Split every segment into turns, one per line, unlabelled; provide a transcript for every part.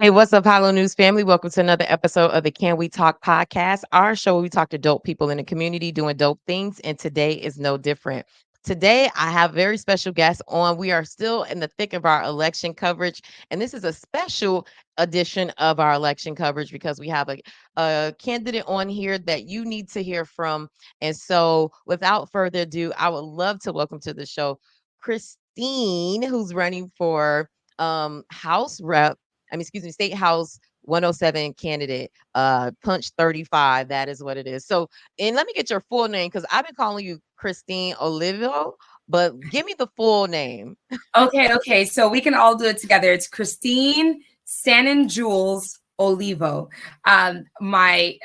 Hey, what's up, Hollow News family? Welcome to another episode of the Can We Talk podcast, our show where we talk to dope people in the community doing dope things, and today is no different. Today, I have very special guests on. We are still in the thick of our election coverage, and this is a special edition of our election coverage because we have a candidate on here that you need to hear from. And so, without further ado, I would love to welcome to the show Christine, who's running for House Rep. Excuse me, State House 107 candidate, punch 35. That is what it is. So, and let me get your full name because I've been calling you Christine Olivo, but give me the full name.
Okay. So we can all do it together. It's Christine Sanon-Jules Olivo. My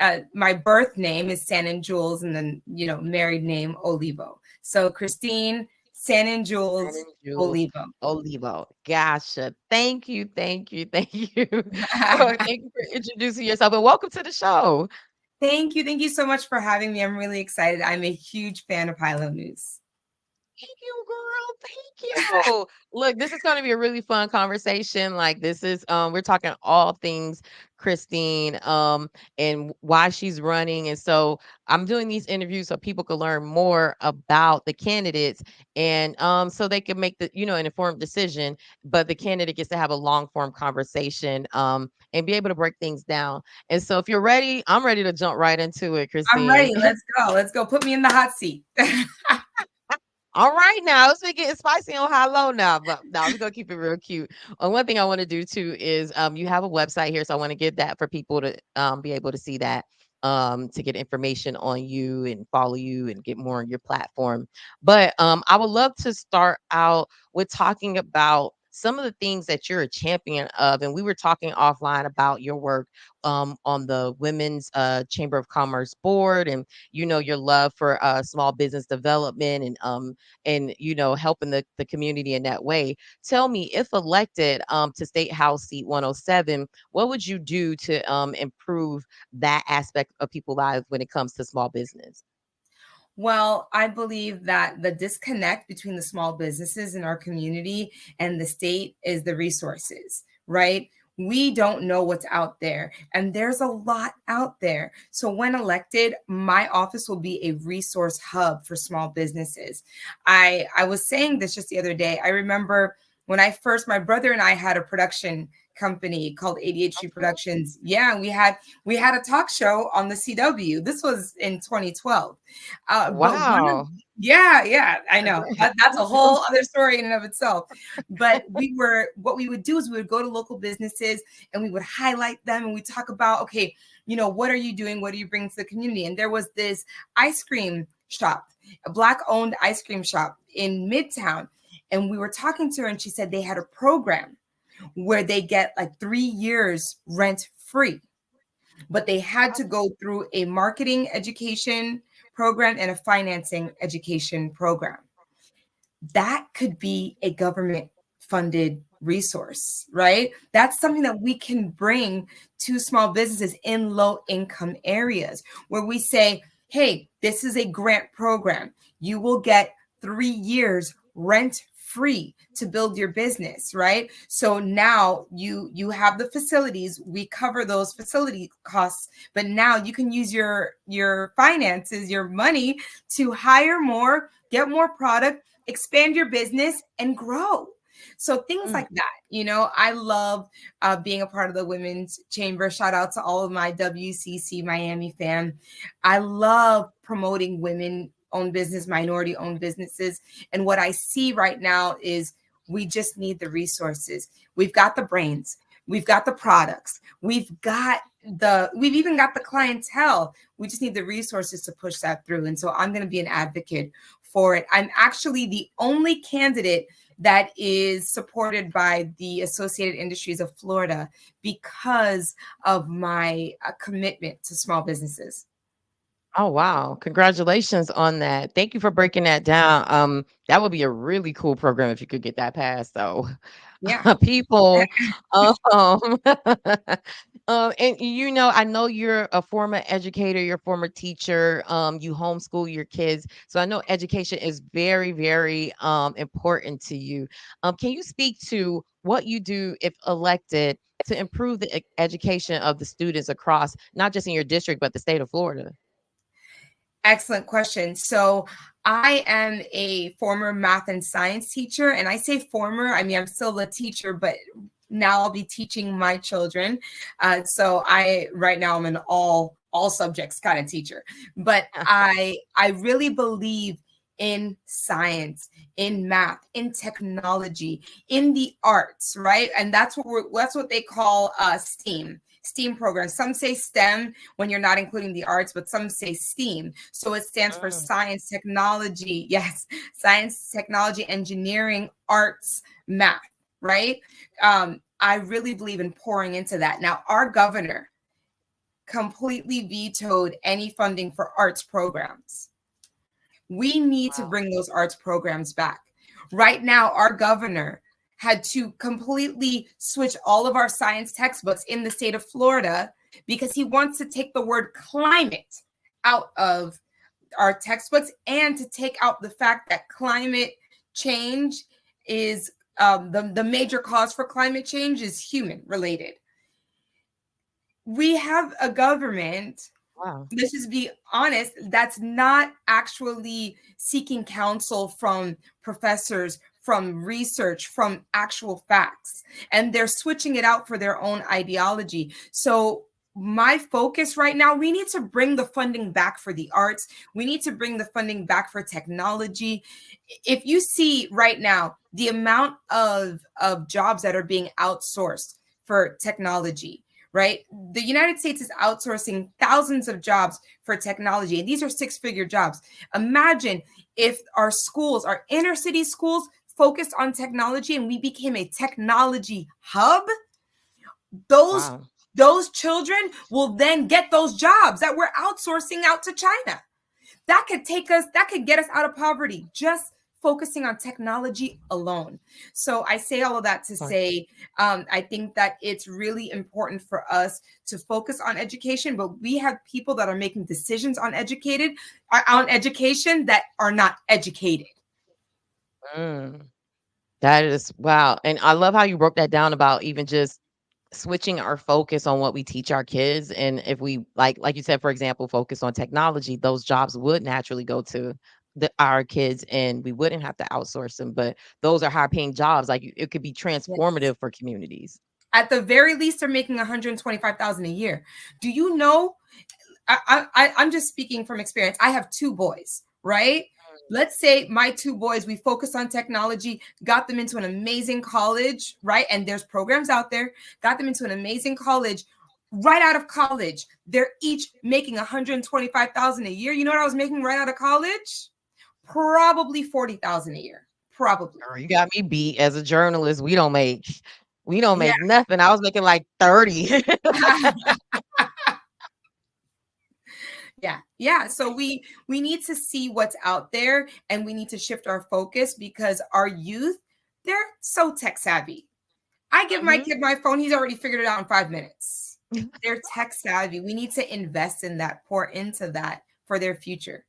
birth name is Sanon-Jules, and then married name Olivo. So Christine Sanon-Jules
Jules
Olivo.
Olivo. Gotcha. Thank you. Thank you. Thank you. Thank you for introducing yourself and welcome to the show.
Thank you. Thank you so much for having me. I'm really excited. I'm a huge fan of Hilo News.
Thank you, girl. Thank you. Look, this is going to be a really fun conversation. Like this is we're talking all things Christine and why she's running. And so I'm doing these interviews so people can learn more about the candidates and so they can make an informed decision, but the candidate gets to have a long form conversation and be able to break things down. And so if you're ready, I'm ready to jump right into it,
I'm
Christine.
ready. Let's go. Let's go. Put me in the hot seat.
All right, now let's make it spicy on high low now, but now we're gonna keep it real cute. One thing I want to do too is you have a website here, so I want to give that for people to be able to see that to get information on you and follow you and get more on your platform. But I would love to start out with talking about some of the things that you're a champion of, and we were talking offline about your work on the Women's Chamber of Commerce board, and your love for small business development and helping the community in that way. Tell me, if elected to State House seat 107, what would you do to improve that aspect of people's lives when it comes to small business?
Well, I believe that the disconnect between the small businesses in our community and the state is the resources, right? We don't know what's out there, and there's a lot out there. So, when elected, my office will be a resource hub for small businesses. I was saying this just the other day. I remember when my brother and I had a production company called ADHD Productions. Yeah, we had a talk show on the CW. This was in 2012. But
Wow.
yeah, I know. That's a whole other story in and of itself. But what we would do is we would go to local businesses and we would highlight them and we talk about, okay, what are you doing? What are you bringing to the community? And there was this ice cream shop, a Black owned ice cream shop in Midtown. And we were talking to her and she said they had a program where they get like 3 years rent free, but they had to go through a marketing education program and a financing education program. That could be a government funded resource, right? That's something that we can bring to small businesses in low income areas where we say, hey, this is a grant program. You will get 3 years rent free to build your business, right? So now you have the facilities, we cover those facility costs, but now you can use your finances, your money to hire more, get more product, expand your business and grow. So things like that, I love being a part of the Women's Chamber. Shout out to all of my WCC Miami fam. I love promoting women-owned business, minority-owned businesses. And what I see right now is we just need the resources. We've got the brains. We've got the products. We've even got the clientele. We just need the resources to push that through. And so I'm going to be an advocate for it. I'm actually the only candidate that is supported by the Associated Industries of Florida because of my commitment to small businesses.
Oh, wow. Congratulations on that. Thank you for breaking that down. That would be a really cool program if you could get that passed, though.
Yeah.
People, um, and I know you're a former educator, you're a former teacher, you homeschool your kids. So I know education is very, very important to you. Can you speak to what you do if elected to improve the education of the students across, not just in your district, but the state of Florida?
Excellent question. So I am a former math and science teacher, and I say former, I mean, I'm still a teacher, but now I'll be teaching my children. So right now I'm an all subjects kind of teacher, but I really believe in science, in math, in technology, in the arts, right? And that's what they call STEAM programs. Some say STEM when you're not including the arts, but some say STEAM. So it stands for science, technology, yes, science, technology, engineering, arts, math, right? I really believe in pouring into that. Now, our governor completely vetoed any funding for arts programs. We need to bring those arts programs back. Right now, our governor had to completely switch all of our science textbooks in the state of Florida because he wants to take the word climate out of our textbooks and to take out the fact that climate change is the major cause for climate change is human related. We have a government, let's just be honest, that's not actually seeking counsel from professors, from research, from actual facts, and they're switching it out for their own ideology. So my focus right now, we need to bring the funding back for the arts. We need to bring the funding back for technology. If you see right now, the amount of jobs that are being outsourced for technology, right? The United States is outsourcing thousands of jobs for technology, and these are six-figure jobs. Imagine if our schools, our inner city schools, focused on technology and we became a technology hub. Those children will then get those jobs that we're outsourcing out to China. That could get us out of poverty, just focusing on technology alone. So I say all of that to say, I think that it's really important for us to focus on education, but we have people that are making decisions on education that are not educated.
That is wow. And I love how you broke that down about even just switching our focus on what we teach our kids. And if we like you said, for example, focus on technology, those jobs would naturally go to our kids and we wouldn't have to outsource them. But those are high paying jobs. Like it could be transformative for communities.
At the very least, they're making $125,000 a year. Do you know? I'm just speaking from experience. I have two boys, right? Let's say my two boys, we focus on technology, got them into an amazing college, right? And there's programs out there, got them into an amazing college. Right out of college, they're each making $125,000 a year. You know what I was making right out of college? Probably $40,000 a year. Probably.
Girl, you got me beat. As a journalist, we don't make nothing. I was making like 30.
Yeah. So we need to see what's out there and we need to shift our focus because our youth, they're so tech savvy. I give my kid my phone, he's already figured it out in 5 minutes. They're tech savvy. We need to invest in that, pour into that for their future.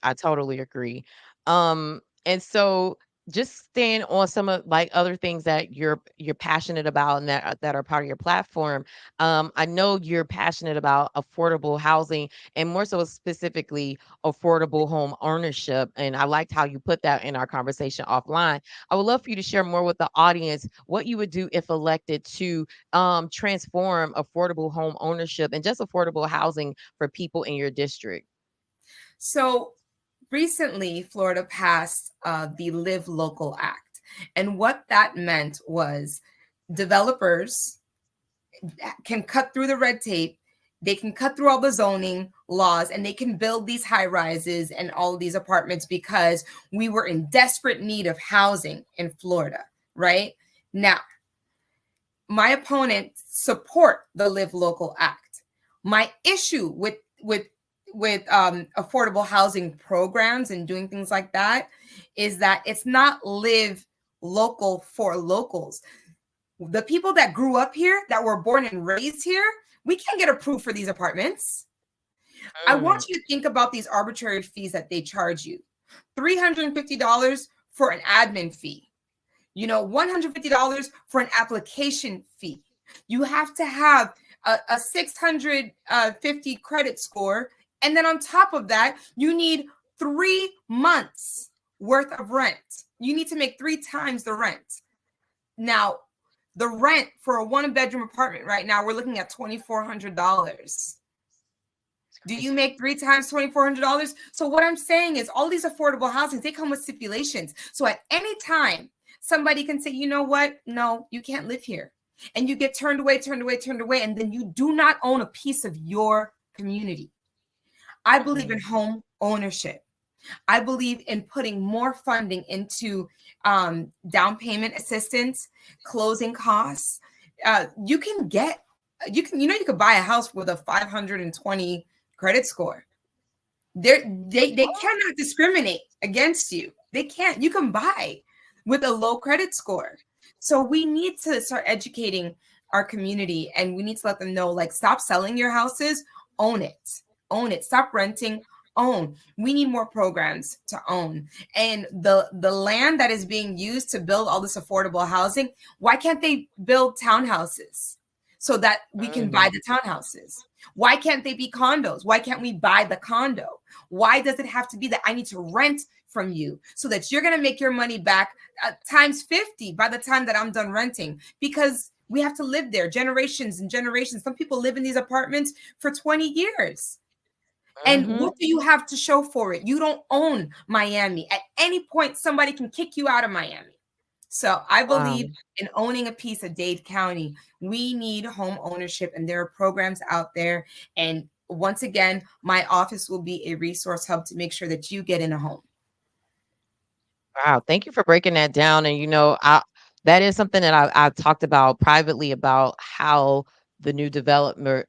I totally agree. And so just staying on some of like other things that you're passionate about and that are part of your platform. I know you're passionate about affordable housing and more so specifically affordable home ownership. And I liked how you put that in our conversation offline. I would love for you to share more with the audience what you would do if elected to transform affordable home ownership and just affordable housing for people in your district.
So recently, Florida passed the Live Local Act. And what that meant was developers can cut through the red tape. They can cut through all the zoning laws and they can build these high rises and all of these apartments because we were in desperate need of housing in Florida, right? Now, my opponents support the Live Local Act. My issue with affordable housing programs and doing things like that is that it's not live local for locals. The people that grew up here, that were born and raised here, we can't get approved for these apartments. I want you to think about these arbitrary fees that they charge you. $350 for an admin fee. $150 for an application fee. You have to have a 650 credit score. And then on top of that, you need 3 months worth of rent. You need to make 3 times the rent. Now, the rent for a 1-bedroom apartment right now, we're looking at $2,400. Do you make 3 times $2,400? So what I'm saying is all these affordable housings, they come with stipulations. So at any time, somebody can say, you know what? No, you can't live here. And you get turned away, and then you do not own a piece of your community. I believe in home ownership. I believe in putting more funding into down payment assistance, closing costs. You can buy a house with a 520 credit score. They cannot discriminate against you. They can't. You can buy with a low credit score. So we need to start educating our community, and we need to let them know, like, stop selling your houses, own it. Own it. Stop renting, own. We need more programs to own. And the land that is being used to build all this affordable housing, why can't they build townhouses so that we can buy the townhouses? Why can't they be condos? Why can't we buy the condo? Why does it have to be that I need to rent from you so that you're going to make your money back times 50 by the time that I'm done renting? Because we have to live there generations and generations. Some people live in these apartments for 20 years. And what do you have to show for it? You don't own Miami. At any point, somebody can kick you out of Miami. So I believe in owning a piece of Dade County. We need home ownership, and there are programs out there. And once again, my office will be a resource hub to make sure that you get in a home.
Wow, thank you for breaking that down. And that is something that I talked about privately, about how the new developments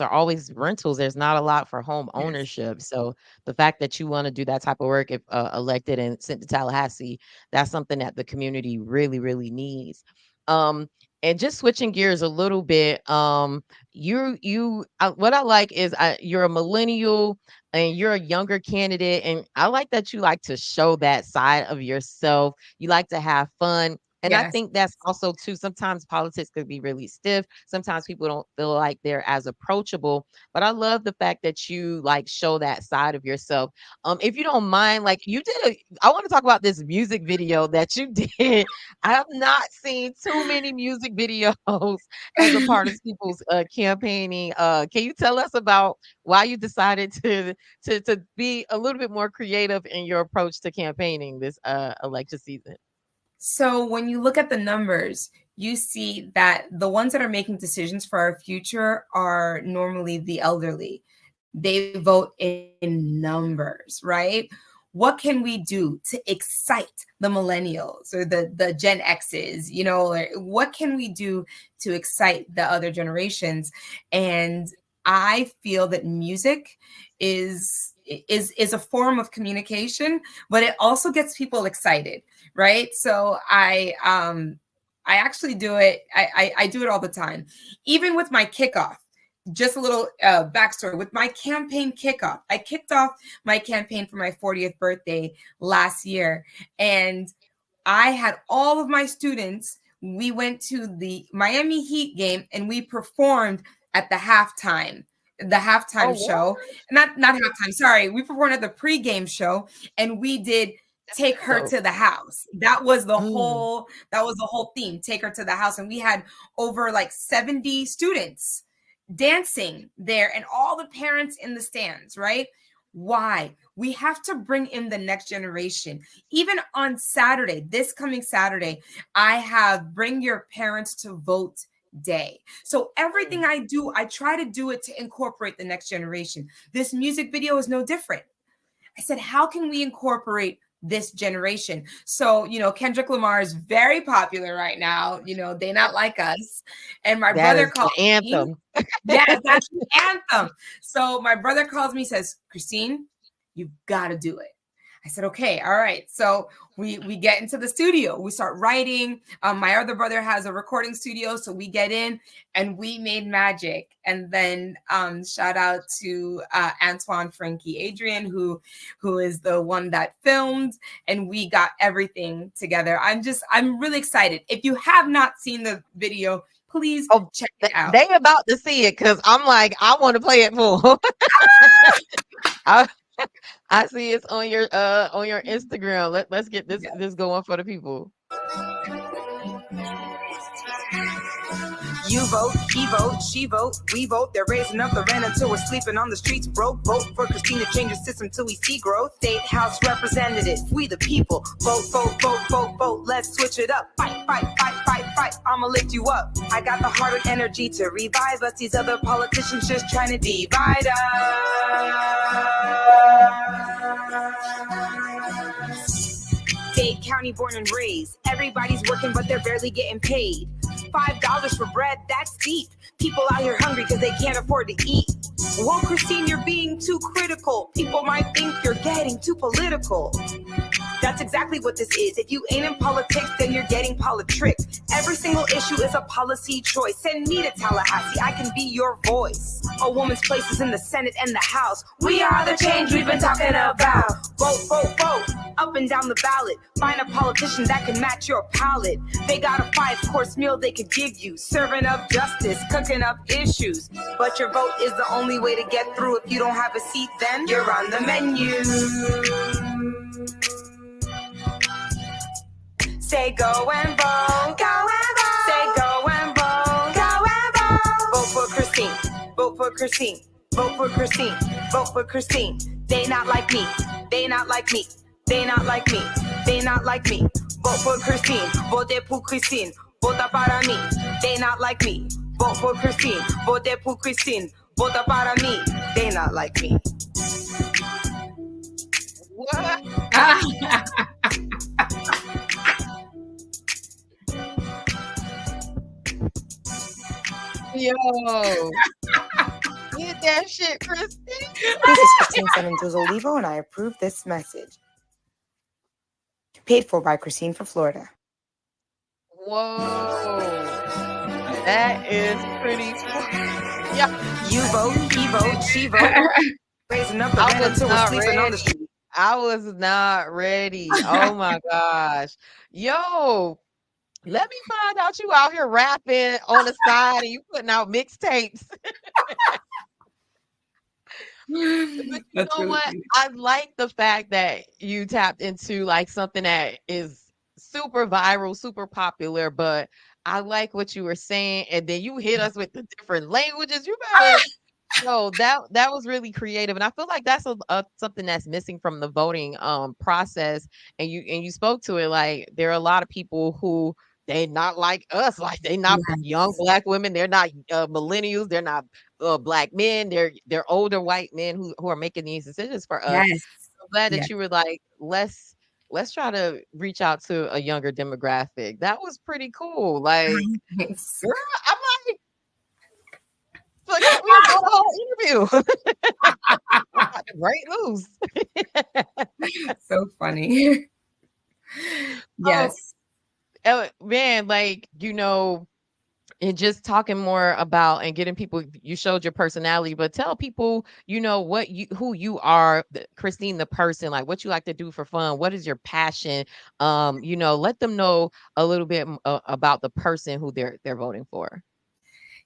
are always rentals. There's not a lot for home ownership. So the fact that you want to do that type of work, if elected and sent to Tallahassee, that's something that the community really, really needs. And just switching gears a little bit, what I like is you're a millennial and you're a younger candidate, and I like that you like to show that side of yourself. You like to have fun. And I
Yes.
think that's also too, sometimes politics could be really stiff. Sometimes people don't feel like they're as approachable, but I love the fact that you like show that side of yourself. If you don't mind, like I want to talk about this music video that you did. I have not seen too many music videos as a part of people's campaigning. Can you tell us about why you decided to be a little bit more creative in your approach to campaigning this election season?
So when you look at the numbers, you see that the ones that are making decisions for our future are normally the elderly. They vote in numbers, right? What can we do to excite the millennials or the Gen X's, or what can we do to excite the other generations? And I feel that music is a form of communication, but it also gets people excited, right? So I actually do it. I do it all the time, even with my kickoff. Just a little backstory with my campaign kickoff. I kicked off my campaign for my 40th birthday last year, and I had all of my students. We went to the Miami Heat game and we performed at the halftime show. Not halftime, sorry. We performed at the pregame show, and we did Take Her to the House. That was the whole theme, Take Her to the House. And we had over like 70 students dancing there and all the parents in the stands, right? Why? We have to bring in the next generation. Even on Saturday, this coming Saturday, I have Bring Your Parents to Vote Day. So everything I do, I try to do it to incorporate the next generation. This music video is no different. I said, how can we incorporate this generation? So, Kendrick Lamar is very popular right now. They Not Like Us. And my brother called
the anthem.
Yes, that's the anthem. So my brother calls me, says, Christine, you've got to do it. I said, okay, all right. So we get into the studio. We start writing. My other brother has a recording studio, so we get in and we made magic. And then shout out to Antoine, Frankie, Adrian, who is the one that filmed, and we got everything together. I'm really excited. If you have not seen the video, please
Oh,
check it out.
they about to see it because I'm like, I want to play it full. I, I see it's on your Instagram. Let's get this going for the people.
You vote, he vote, she vote, we vote. They're raising up the rent until we're sleeping on the streets broke. Vote for Christine to change the system till we see growth. State House representatives, we the people. Vote, vote, vote, vote, vote. Let's switch it up. Fight, fight, fight, fight, fight. I'ma lift you up. I got the heart and energy to revive us. These other politicians just trying to divide us. Dade County born and raised. Everybody's working, but they're barely getting paid. $5 for bread, that's deep. People out here hungry because they can't afford to eat. Whoa, Christine, you're being too critical. People might think you're getting too political. That's exactly what this is. If you ain't in politics, then you're getting politricked. Every single issue is a policy choice. Send me to Tallahassee, I can be your voice. A woman's place is in the Senate and the House. We are the change we've been talking about. Vote, vote, vote, up and down the ballot. Find a politician that can match your palate. They got a 5-course meal they could give you, serving up justice, cooking up issues. But your vote is the only way to get through. If you don't have a seat, then you're on the menu. Say go and vote. Go and vote. Say go and vote. Go and vote. Vote for Christine. Vote for Christine. Vote for Christine. Vote for Christine. They not like me. They not like me. They not like me. They not like me. Vote for Christine. Vote pour Christine. Vota para mí. They not like me. Vote for Christine. Vote pour Christine. Vota para mí. They not like me.
What? Yo, get that shit, Christine.
This is Christine Sanon-Jules Olivo, and I approve this message. Paid for by Christine for Florida.
Whoa, that is pretty cool. Yeah,
You vote, he vote, she vote. Raising up the
I
rent
was
until we're
not
sleeping on the
ready.
street.
I was not ready. Oh my gosh. Yo, let me find out you out here rapping on the side and you putting out mixtapes. But you
That's
know
really
what?
funny.
I like the fact that you tapped into like something that is super viral, super popular, but I like what you were saying. And then you hit us with the different languages. You better no, that was really creative, and I feel like that's a something that's missing from the voting process. And you spoke to it like there are a lot of people who they not like us, like they not young
Yes.
black women, they're not millennials, they're not black men, they're older white men who are making these decisions for us.
Yes.
I'm glad
Yes.
that you were like let's try to reach out to a younger demographic. That was pretty cool. Like,
Thanks.
girl, I'm like. Like we were doing a whole interview. Break loose.
So funny. Yes.
Man, like, and just talking more about and getting people, you showed your personality, but tell people, who you are, Christine, the person, like what you like to do for fun. What is your passion? Let them know a little bit about the person who they're voting for.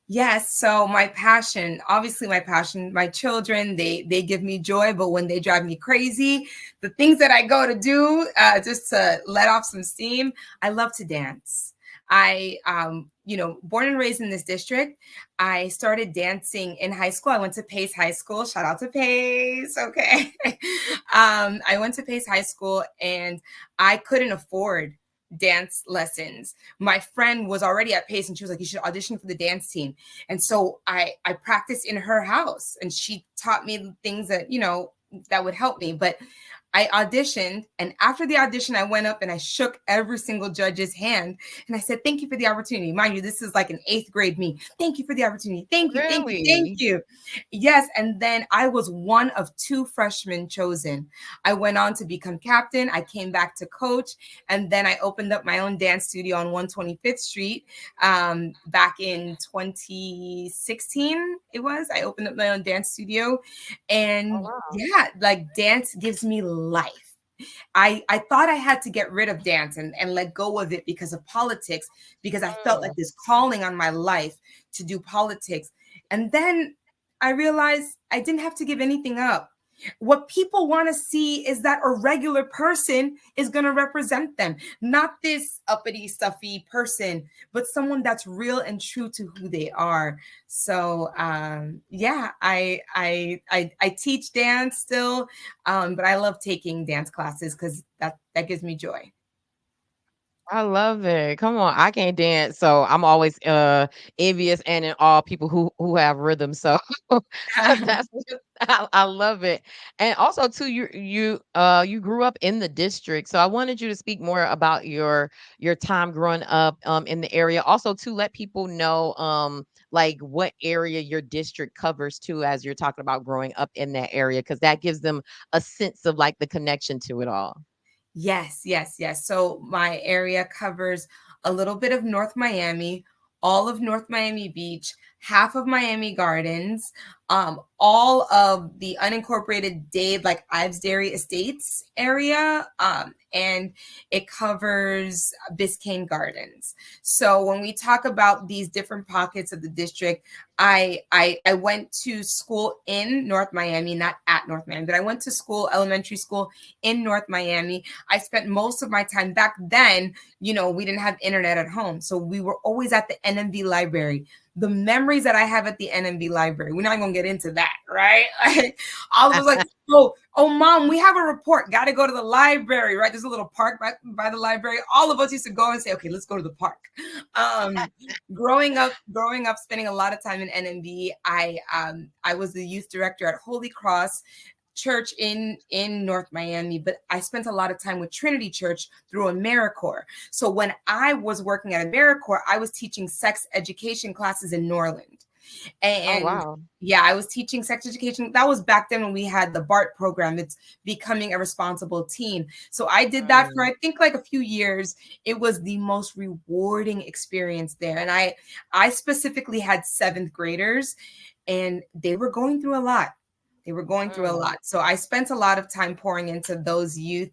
Yes. So my passion, my children, they give me joy, but when they drive me crazy, the things that I go to do just to let off some steam, I love to dance. I, born and raised in this district, I started dancing in high school. I went to Pace High School. Shout out to Pace. Okay. I went to Pace High School and I couldn't afford dance lessons. My friend was already at Pace and she was like, you should audition for the dance team. And so I practiced in her house and she taught me things that, that would help me. But I auditioned, and after the audition, I went up and I shook every single judge's hand, and I said, "Thank you for the opportunity." Mind you, this is like an 8th grade me. Thank you for the opportunity. Thank you, thank you, thank
Really?
you. Yes, and then I was one of 2 freshmen chosen. I went on to become captain. I came back to coach, and then I opened up my own dance studio on 125th Street back in 2016. It was. I opened up my own dance studio,
Oh,
and
wow.
yeah, like dance gives me life. I thought I had to get rid of dance and let go of it because of politics, because I felt like
Mm.
this calling on my life to do politics. And then I realized I didn't have to give anything up. What people want to see is that a regular person is going to represent them, not this uppity, stuffy person, but someone that's real and true to who they are. So yeah, I teach dance still, but I love taking dance classes because that gives me joy.
I love it. Come on, I can't dance, so I'm always envious and in awe of people who have rhythm. So that's I love it. And also too, you grew up in the district, so I wanted you to speak more about your time growing up in the area. Also to let people know like what area your district covers too, as you're talking about growing up in that area, because that gives them a sense of like the connection to it all.
Yes, yes, yes. So my area covers a little bit of North Miami, all of North Miami Beach, half of Miami Gardens, all of the unincorporated Dade, like Ives Dairy Estates area, and it covers Biscayne Gardens. So when we talk about these different pockets of the district, I went to school in North Miami, not at North Miami, but I went to school, elementary school in North Miami. I spent most of my time back then, we didn't have internet at home. So we were always at the NMB library. The memories that I have at the NMB library, we're not going to get into that, right? Like, all of us like, oh, mom, we have a report. Got to go to the library, right? There's a little park by the library. All of us used to go and say, okay, let's go to the park. Growing up, spending a lot of time in NMB. I was the youth director at Holy Cross Church in North Miami, but I spent a lot of time with Trinity Church through AmeriCorps. So when I was working at AmeriCorps, I was teaching sex education classes in Norland.
Oh,
And
wow.
yeah, I was teaching sex education. That was back then when we had the BART program. It's becoming a responsible teen. So I did that for,
Mm.
I think, like a few years. It was the most rewarding experience there. And I specifically had 7th graders, and they were going through a lot. They were going through a
Mm.
lot. So I spent a lot of time pouring into those youth.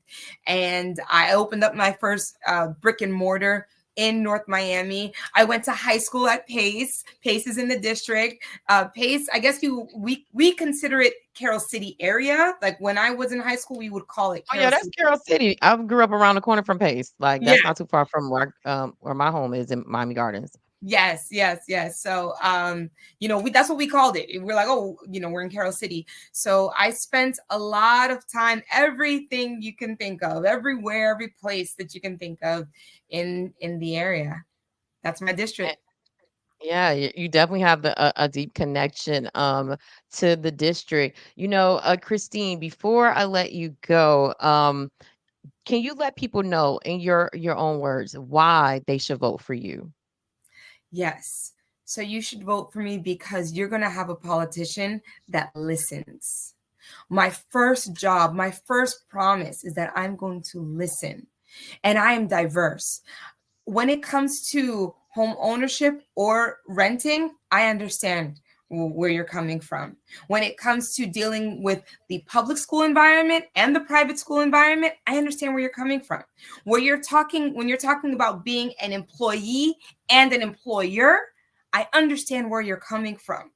And I opened up my first brick and mortar in North Miami. I went to high school at Pace. Pace is in the district. Pace, I guess we consider it Carroll City area. Like when I was in high school, we would call it
Oh, yeah,
Carroll
that's
City.
Carroll City. I grew up around the corner from Pace. Like,
Yeah.
that's not too far from where my home is in Miami Gardens.
Yes, yes, yes. So, that's what we called it. We're like, oh, we're in Carroll City. So I spent a lot of time, everything you can think of, everywhere, every place that you can think of in the area. That's my
Eh,
district.
yeah, you definitely have a deep connection to the district. Christine, before I let you go, can you let people know in your own words why they should vote for you?
Yes. So you should vote for me because you're going to have a politician that listens. My first job, my first promise is that I'm going to listen, and I am diverse. When it comes to home ownership or renting, I understand where you're coming from. When it comes to dealing with the public school environment and the private school environment, I understand where you're coming from. When you're talking about being an employee and an employer, I understand where you're coming from.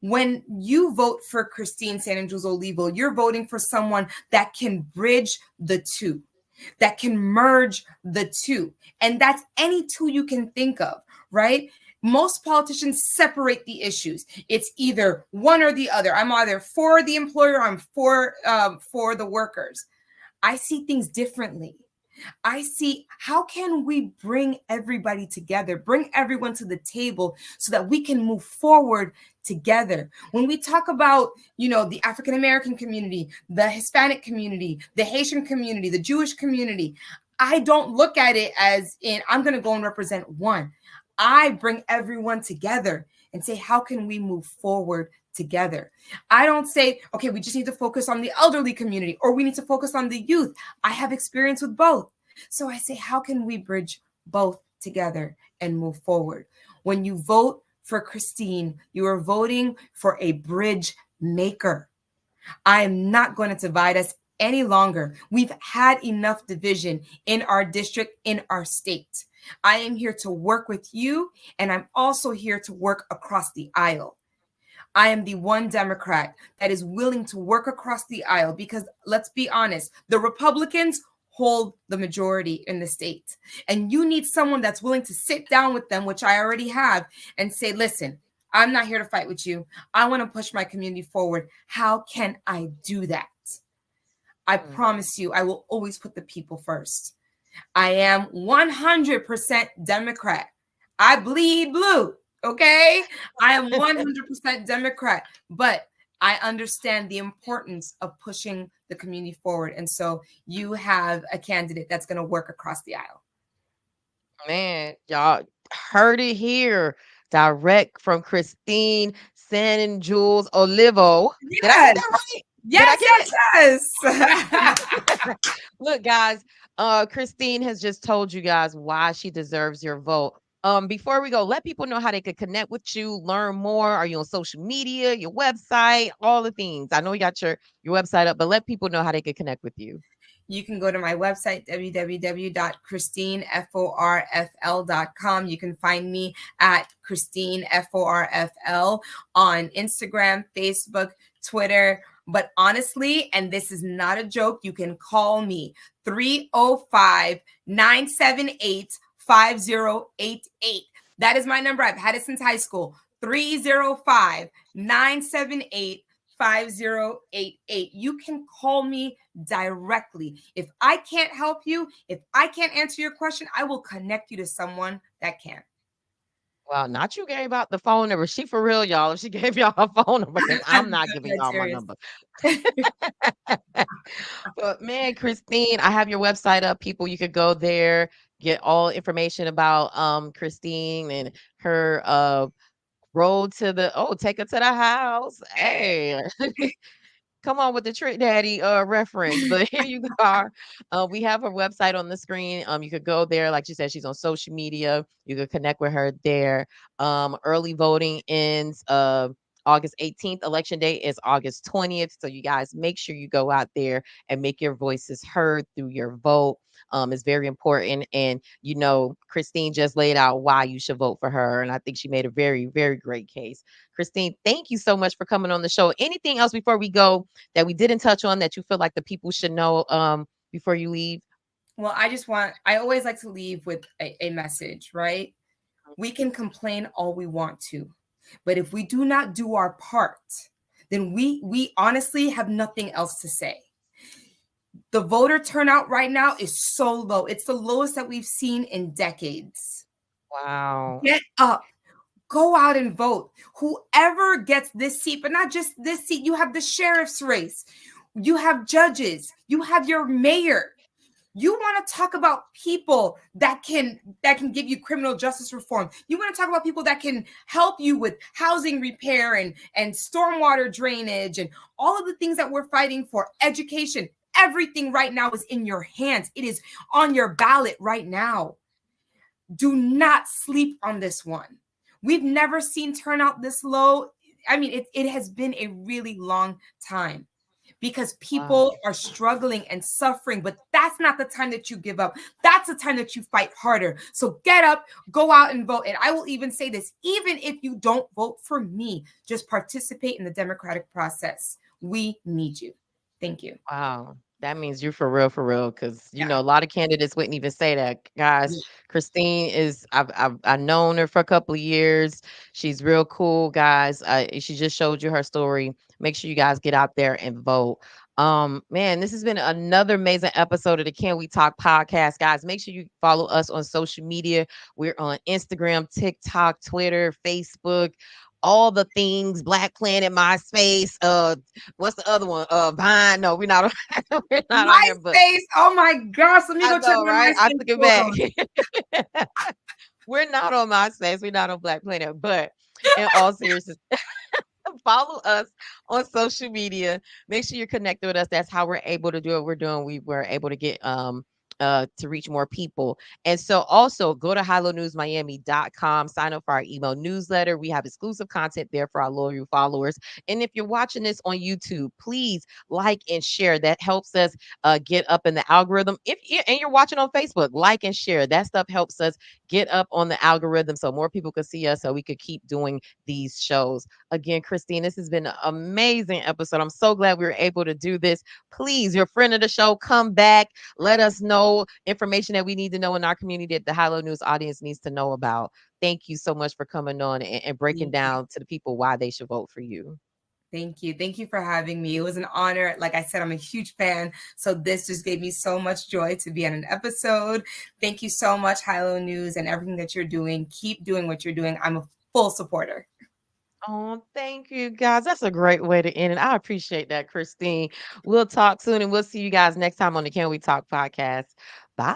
When you vote for Christine Sanon-Jules Olivo, you're voting for someone that can bridge the two, that can merge the two. And that's any two you can think of, right? Most politicians separate the issues. It's either one or the other. I'm either for the employer, I'm for the workers. I see things differently. I see how can we bring everybody together, bring everyone to the table so that we can move forward together. When we talk about, the African American community, the Hispanic community, the Haitian community, the Jewish community, I don't look at it as in I'm going to go and represent one. I bring everyone together and say, how can we move forward together? I don't say, okay, we just need to focus on the elderly community or we need to focus on the youth. I have experience with both. So I say, how can we bridge both together and move forward? When you vote for Christine, you are voting for a bridge maker. I am not going to divide us any longer. We've had enough division in our district, in our state. I am here to work with you, and I'm also here to work across the aisle. I am the one Democrat that is willing to work across the aisle because let's be honest, the Republicans hold the majority in the state. And you need someone that's willing to sit down with them, which I already have, and say, listen, I'm not here to fight with you. I want to push my community forward. How can I do that? I promise you, I will always put the people first. I am 100% Democrat. I bleed blue. Okay. I am 100% Democrat, but I understand the importance of pushing the community forward. And so you have a candidate that's going to work across the aisle.
Man, y'all heard it here. Direct from Christine Sanon-Jules Olivo. Did I get
Yes.
that right?
Yes,
Did I
yes,
get it? Look, guys, Christine has just told you guys why she deserves your vote. Before we go, let people know how they could connect with you, learn more. Are you on social media, your website, all the things? I know you got your website up, but let people know how they could connect with you.
You can go to my website, www.christineforfl.com. You can find me at ChristineForFL on Instagram, Facebook, Twitter. But honestly, and this is not a joke, you can call me 305-978-5088. That is my number. I've had it since high school. 305-978-5088. 5088. You can call me directly. If I can't help you, if I can't answer your question, I will connect you to someone that can.
Well, not you gave out the phone number. She for real, y'all. If she gave y'all her phone number, because I'm not giving y'all my number. But man, Christine, I have your website up. People, you could go there, get all information about Christine and her road to the take her to the house. Hey. Come on with the Trick Daddy reference, but here you are. We have her website on the screen. You could go there. Like she said, she's on social media. You could connect with her there. Early voting ends August 18th. Election day is August 20th. So you guys make sure you go out there and make your voices heard through your vote. It's very important. And Christine just laid out why you should vote for her. And I think she made a very, very great case. Christine, thank you so much for coming on the show. Anything else before we go that we didn't touch on that you feel like the people should know before you leave?
Well, I always like to leave with a message, right? We can complain all we want to, but if we do not do our part, then we honestly have nothing else to say. The voter turnout right now is so low. It's the lowest that we've seen in decades.
Wow.
Get up. Go out and vote. Whoever gets this seat, but not just this seat, you have the sheriff's race. You have judges. You have your mayor. You want to talk about people that can give you criminal justice reform. You want to talk about people that can help you with housing repair and stormwater drainage and all of the things that we're fighting for. Education. Everything right now is in your hands. It is on your ballot right now. Do not sleep on this one. We've never seen turnout this low. I mean, it has been a really long time because people are struggling and suffering, but that's not the time that you give up. That's the time that you fight harder. So get up, go out and vote. And I will even say this, even if you don't vote for me, just participate in the democratic process. We need you. Thank you.
Wow. That means you're for real, because a lot of candidates wouldn't even say that, guys.
Yeah.
Christine is I've known her for a couple of years. She's real cool, guys. She just showed you her story. Make sure you guys get out there and vote. Man, this has been another amazing episode of the Can We Talk podcast, guys. Make sure you follow us on social media. We're on Instagram, TikTok, Twitter, Facebook, all the things, Black Planet, MySpace, what's the other one? Vine. No, we're not on, we're not on there, but
MySpace. Oh my gosh. Let me
I
go check
know,
my
right? I
MySpace
took it
photos.
back. We're not on MySpace, we're not on Black Planet, but in all seriousness, follow us on social media. Make sure you're connected with us. That's how we're able to do what we're doing. We were able to get to reach more people. And so also go to hillonewsmiami.com, sign up for our email newsletter. We have exclusive content there for our loyal followers. And if you're watching this on YouTube, please like and share. That helps us get up in the algorithm. And you're watching on Facebook, like and share. That stuff helps us get up on the algorithm so more people can see us so we could keep doing these shows. Again, Christine, this has been an amazing episode. I'm so glad we were able to do this. Please, you're a friend of the show, come back. Let us know information that we need to know in our community that the High Low News audience needs to know about. Thank you so much for coming on and breaking
Thank you.
down to the people why they should vote for you.
Thank you. Thank you for having me. It was an honor. Like I said, I'm a huge fan. So this just gave me so much joy to be on an episode. Thank you so much, Hilo News, and everything that you're doing. Keep doing what you're doing. I'm a full supporter.
Oh, thank you, guys. That's a great way to end it. I appreciate that, Christine. We'll talk soon and we'll see you guys next time on the Can We Talk podcast. Bye.